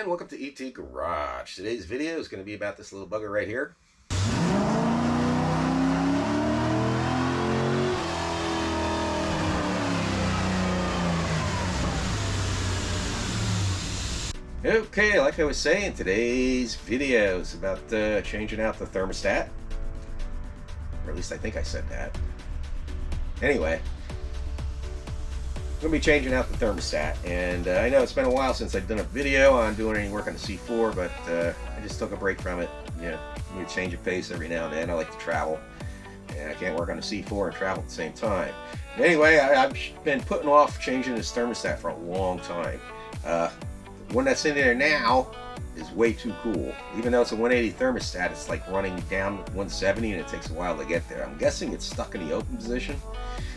and welcome to ET Garage. Today's video is going to be about this little bugger right here. Okay, like I was saying, today's video is about changing out the thermostat. Or at least I think I said that. Anyway, I'm going to be changing out the thermostat. And I know it's been a while since I've done a video on doing any work on the C4, but I just took a break from it. You know, need to change of pace every now and then. I like to travel. And I can't work on the C4 and travel at the same time. But anyway, I've been putting off changing this thermostat for a long time. The one that's in there now is way too cool. Even though it's a 180 thermostat, it's like running down 170 and it takes a while to get there. I'm guessing it's stuck in the open position.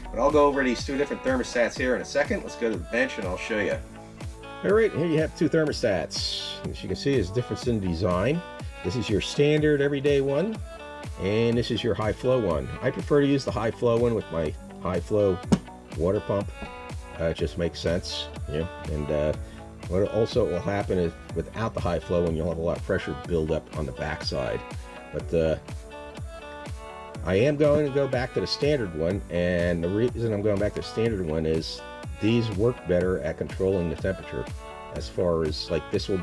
But I'll go over these two different thermostats here in a second. Let's go to the bench and I'll show you. Alright, here you have two thermostats. As you can see, there's a difference in design. This is your standard everyday one, and this is your high flow one. I prefer to use the high flow one with my high flow water pump. It just makes sense. Yeah, and what also will happen is without the high flow one, you'll have a lot of pressure build up on the backside. But I am going to go back to the standard one, and the reason I'm going back to the standard one is these work better at controlling the temperature. As far as like this will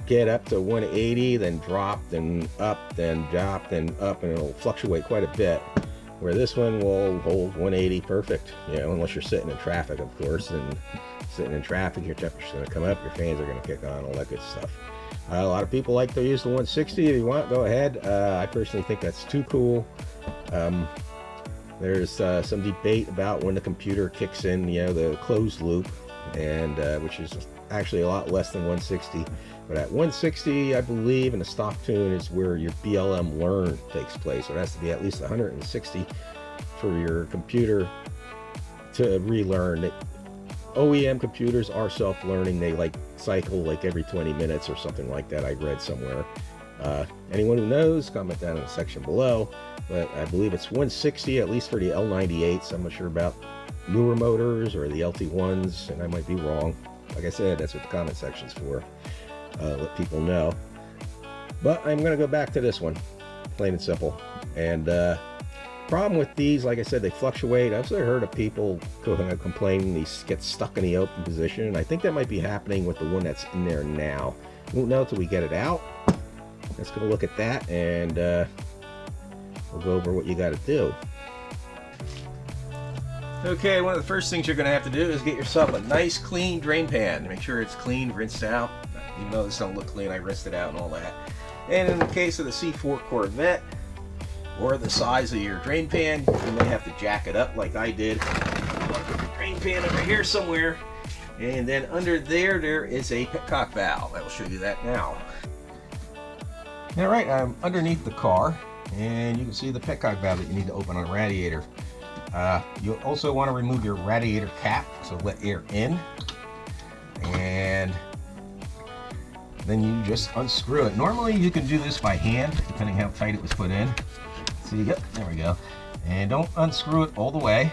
get up to 180, then drop, then up, then drop, then up, and it'll fluctuate quite a bit. Where this one will hold 180 perfect, you know, unless you're sitting in traffic, of course. And sitting in traffic, your temperature's going to come up, your fans are going to kick on, all that good stuff. A lot of people like to use the 160. If you want, go ahead. I personally think that's too cool. There's some debate about when the computer kicks in, you know, the closed loop, and which is actually a lot less than 160. But at 160, I believe, in the stock tune is where your BLM learn takes place. So it has to be at least 160 for your computer to relearn. OEM computers are self-learning. They like cycle like every 20 minutes or something like that. I read somewhere. Anyone who knows, comment down in the section below. But I believe it's 160, at least for the L98s. I'm not sure about newer motors or the LT1s, and I might be wrong. Like I said, that's what the comment section's for. Let people know. But I'm going to go back to this one, plain and simple. And problem with these, like I said, they fluctuate. I've also heard of people complaining these get stuck in the open position, and I think that might be happening with the one that's in there now. We won't know until we get it out. Let's go look at that, and we'll go over what you got to do. Okay, one of the first things you're going to have to do is get yourself a nice clean drain pan. Make sure it's clean, rinsed out. Even though this don't look clean, I rinsed it out and all that. And in the case of the C4 Corvette, or the size of your drain pan, you may have to jack it up like I did. I'll put the drain pan over here somewhere, and then under there is a petcock valve. I will show you that now. All right, I'm underneath the car, and you can see the petcock valve that you need to open on a radiator. You'll also want to remove your radiator cap, so let air in, and then you just unscrew it. Normally you can do this by hand, depending how tight it was put in. See, yep, there we go. And don't unscrew it all the way.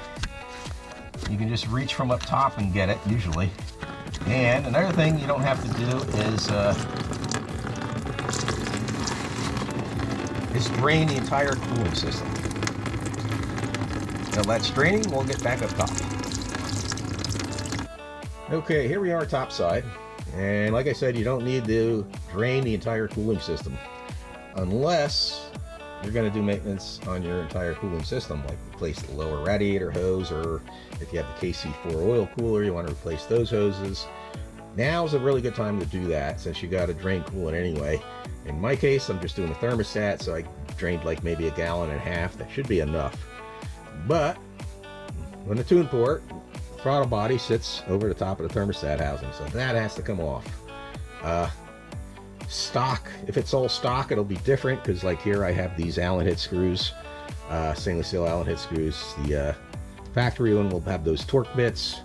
You can just reach from up top and get it, usually. And another thing you don't have to do is drain the entire cooling system. Now that's draining, we'll get back up top. Okay, here we are top side. And like I said, you don't need to drain the entire cooling system unless you're going to do maintenance on your entire cooling system, like replace the lower radiator hose, or if you have the KC4 oil cooler, you want to replace those hoses. Now's a really good time to do that, since you got to drain coolant anyway. In my case, I'm just doing a thermostat, so I drained like maybe 1.5 gallons. That should be enough. But when the tune port throttle body sits over the top of the thermostat housing, so that has to come off. Stock, if it's all stock, it'll be different, because like here I have these Allen head screws, stainless steel Allen head screws. The factory one will have those torque bits.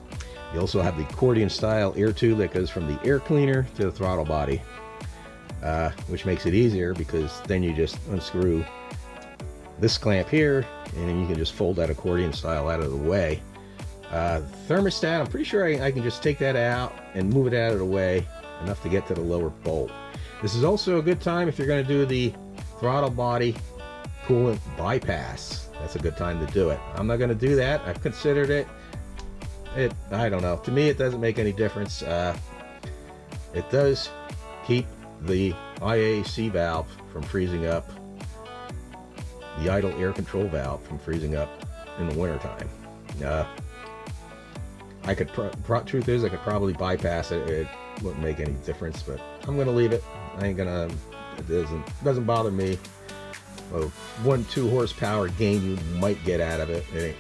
You also have the accordion style air tube that goes from the air cleaner to the throttle body, which makes it easier, because then you just unscrew this clamp here, and then you can just fold that accordion style out of the way. Thermostat, I'm pretty sure I can just take that out and move it out of the way, enough to get to the lower bolt. This is also a good time if you're going to do the throttle body coolant bypass. That's a good time to do it. I'm not going to do that. I've considered it. I don't know. To me, it doesn't make any difference. It does keep the IAC valve from freezing up, the idle air control valve from freezing up in the wintertime. Truth is, I could probably bypass it. It wouldn't make any difference, but I'm gonna leave it. I ain't gonna. It doesn't bother me. Well, 1-2 horsepower gain you might get out of it.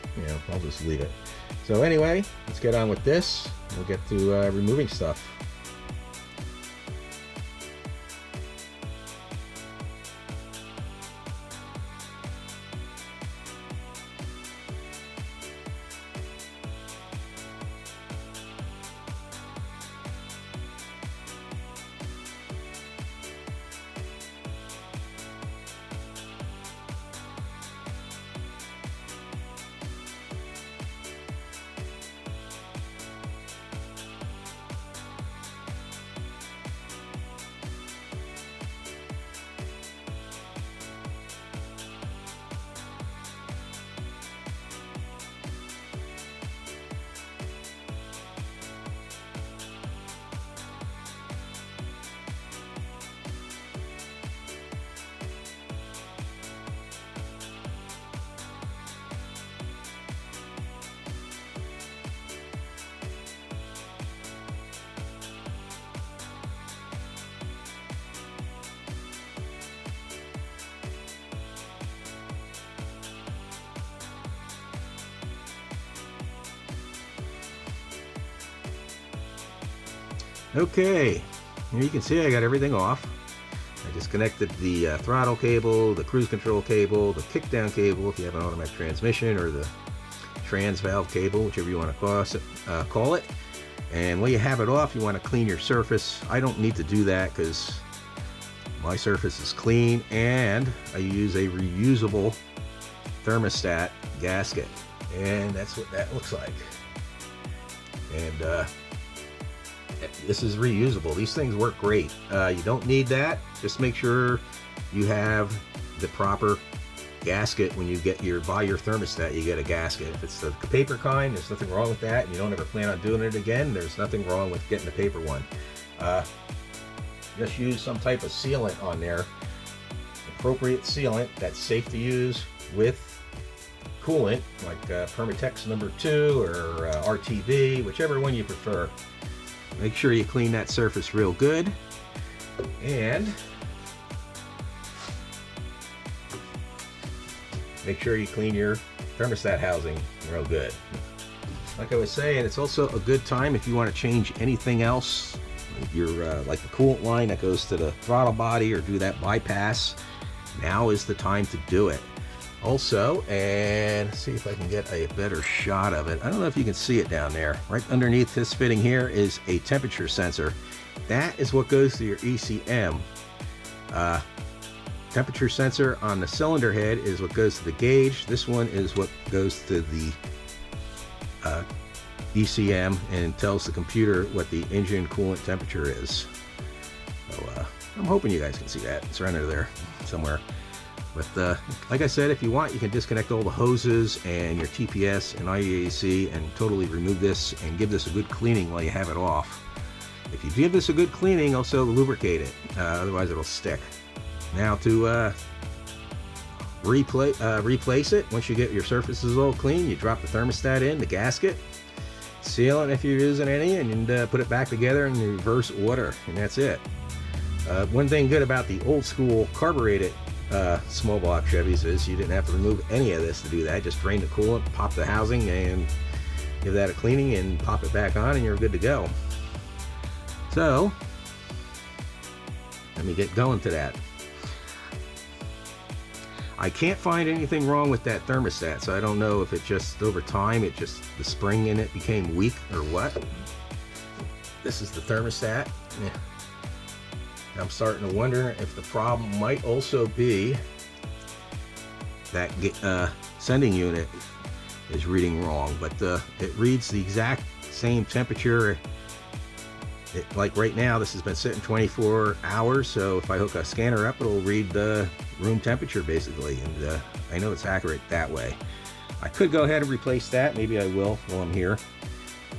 I'll just leave it. So anyway, let's get on with this. We'll get to removing stuff. Okay, here you can see I got everything off. I disconnected the throttle cable, the cruise control cable, the kickdown cable if you have an automatic transmission, or the trans valve cable, whichever you want to call it. And when you have it off, you want to clean your surface. I don't need to do that because my surface is clean, and I use a reusable thermostat gasket, and that's what that looks like. And this is reusable. These things work great. You don't need that. Just make sure you have the proper gasket. When you buy your thermostat, you get a gasket. If it's the paper kind, there's nothing wrong with that, and you don't ever plan on doing it again, there's nothing wrong with getting the paper one. Just use some type of sealant on there, appropriate sealant that's safe to use with coolant, like Permatex number 2 or RTV, whichever one you prefer. Make sure you clean that surface real good, and make sure you clean your thermostat housing real good. Like I was saying, it's also a good time if you want to change anything else, like the coolant line that goes to the throttle body, or do that bypass. Now is the time to do it. Also, and see if I can get a better shot of it. I don't know if you can see it down there. Right underneath this fitting here is a temperature sensor. That is what goes to your ECM. Temperature sensor on the cylinder head is what goes to the gauge. This one is what goes to the ECM and tells the computer what the engine coolant temperature is. So I'm hoping you guys can see that. It's right under there somewhere. But like I said, if you want, you can disconnect all the hoses and your TPS and IAC and totally remove this and give this a good cleaning while you have it off. If you give this a good cleaning, also lubricate it, otherwise it'll stick. Now to replace it, once you get your surfaces all clean, you drop the thermostat in, the gasket, seal it if you're using any, and put it back together in reverse order, and that's it. One thing good about the old school carbureted small block Chevys is you didn't have to remove any of this to do that. Just drain the coolant, pop the housing, and give that a cleaning, and pop it back on, and you're good to go. So let me get going to that. I can't find anything wrong with that thermostat, so I don't know if it just over time the spring in it became weak or what. This is the thermostat. Yeah. I'm starting to wonder if the problem might also be that sending unit is reading wrong, but it reads the exact same temperature like right now, this has been sitting 24 hours, so if I hook a scanner up, it'll read the room temperature basically, and I know it's accurate that way. I could go ahead and replace that. Maybe I will while I'm here.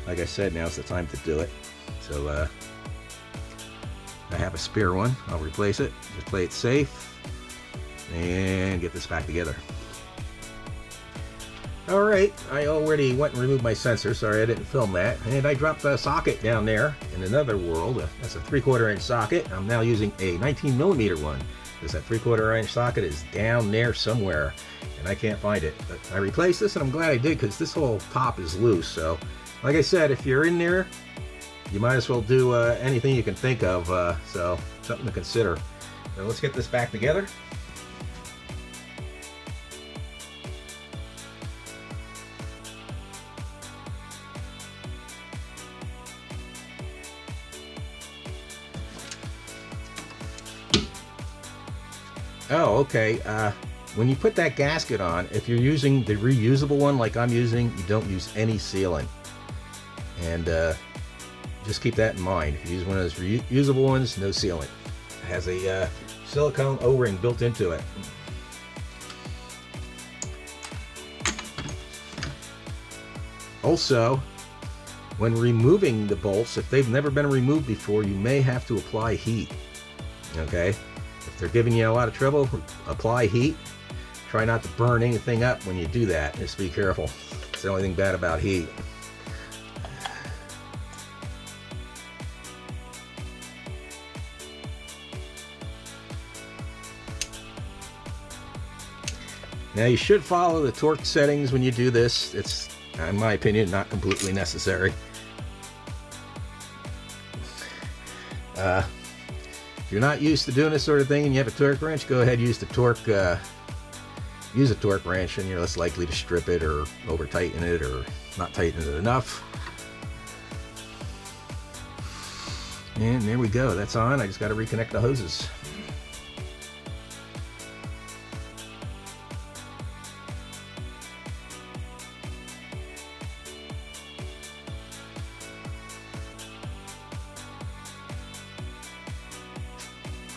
Like I said, now's the time to do it. So I have a spare one. I'll replace it. Just play it safe and get this back together. Alright, I already went and removed my sensor. Sorry I didn't film that. And I dropped a socket down there in another world. That's a 3/4 inch socket. I'm now using a 19mm one, because that 3/4 inch socket is down there somewhere and I can't find it. But I replaced this, and I'm glad I did, because this whole top is loose. So like I said, if you're in there, you might as well do anything you can think of. So something to consider. So let's get this back together. Oh, okay. When you put that gasket on, if you're using the reusable one like I'm using, you don't use any sealant. And just keep that in mind. If you use one of those reusable ones, no sealant. It has a silicone O-ring built into it. Also, when removing the bolts, if they've never been removed before, you may have to apply heat. Okay? If they're giving you a lot of trouble, apply heat. Try not to burn anything up when you do that. Just be careful. It's the only thing bad about heat. Now you should follow the torque settings when you do this. It's, in my opinion, not completely necessary. If you're not used to doing this sort of thing and you have a torque wrench, go ahead and use the torque. Use a torque wrench, and you're less likely to strip it or over tighten it or not tighten it enough. And there we go. That's on. I just got to reconnect the hoses.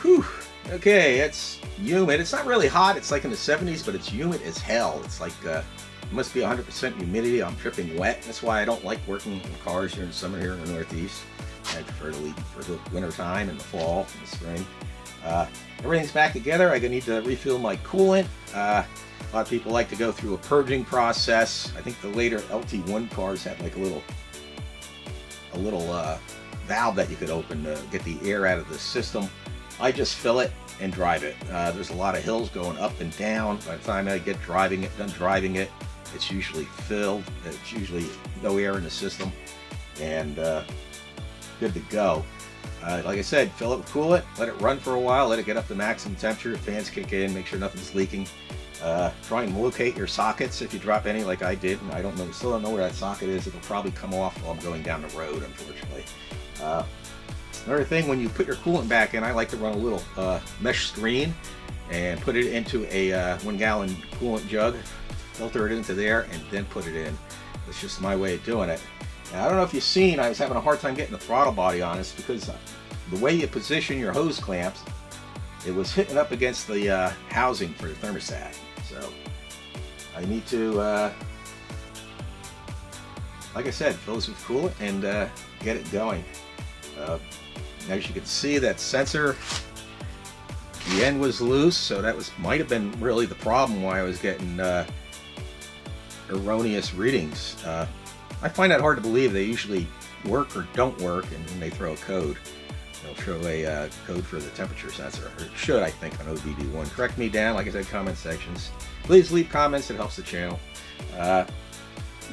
Whew. Okay, it's humid. It's not really hot. It's like in the 70s, but it's humid as hell. It's like it must be 100% humidity. I'm dripping wet. That's why I don't like working in cars here in the summer here in the Northeast. I prefer to leave for the winter time and the fall and the spring. Everything's back together. I need to refill my coolant. A lot of people like to go through a purging process. I think the later LT1 cars had like a little valve that you could open to get the air out of the system. I just fill it and drive it. There's a lot of hills going up and down. By the time I get done driving it, it's usually filled. It's usually no air in the system, and good to go. Like I said, fill it with coolant, let it run for a while, let it get up to maximum temperature, fans kick in, make sure nothing's leaking. Try and locate your sockets if you drop any like I did, and I don't know, still don't know where that socket is. It'll probably come off while I'm going down the road, unfortunately. Another thing, when you put your coolant back in, I like to run a little mesh screen and put it into a 1-gallon coolant jug, filter it into there, and then put it in. That's just my way of doing it. Now, I don't know if you've seen, I was having a hard time getting the throttle body on this because the way you position your hose clamps, it was hitting up against the housing for the thermostat. So I need to, like I said, fill this with coolant and get it going. As you can see, that sensor, the end was loose, so that might have been really the problem why I was getting erroneous readings. I find that hard to believe. They usually work or don't work, and then they throw a code. They'll show a code for the temperature sensor, or it should, I think, on OBD1. Correct me down, like I said, comment sections. Please leave comments, it helps the channel.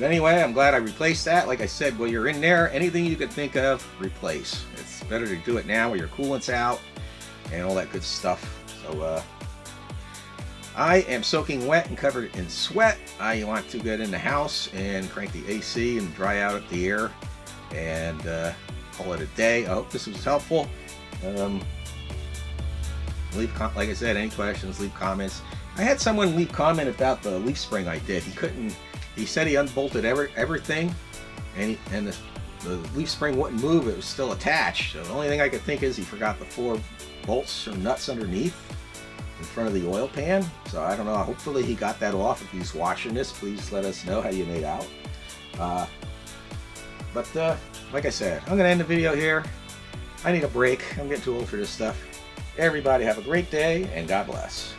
Anyway, I'm glad I replaced that. Like I said, while you're in there, anything you can think of, replace. It's better to do it now while your coolant's out and all that good stuff. So I am soaking wet and covered in sweat. I want to get in the house and crank the AC and dry out the air and call it a day. I hope this was helpful. Like I said, any questions, leave comments. I had someone leave comment about the leaf spring I did. He said he unbolted everything, and the leaf spring wouldn't move. It was still attached. So the only thing I could think is he forgot the 4 bolts or nuts underneath in front of the oil pan. So I don't know. Hopefully he got that off. If he's watching this, please let us know how you made out. But like I said, I'm going to end the video here. I need a break. I'm getting too old for this stuff. Everybody have a great day, and God bless.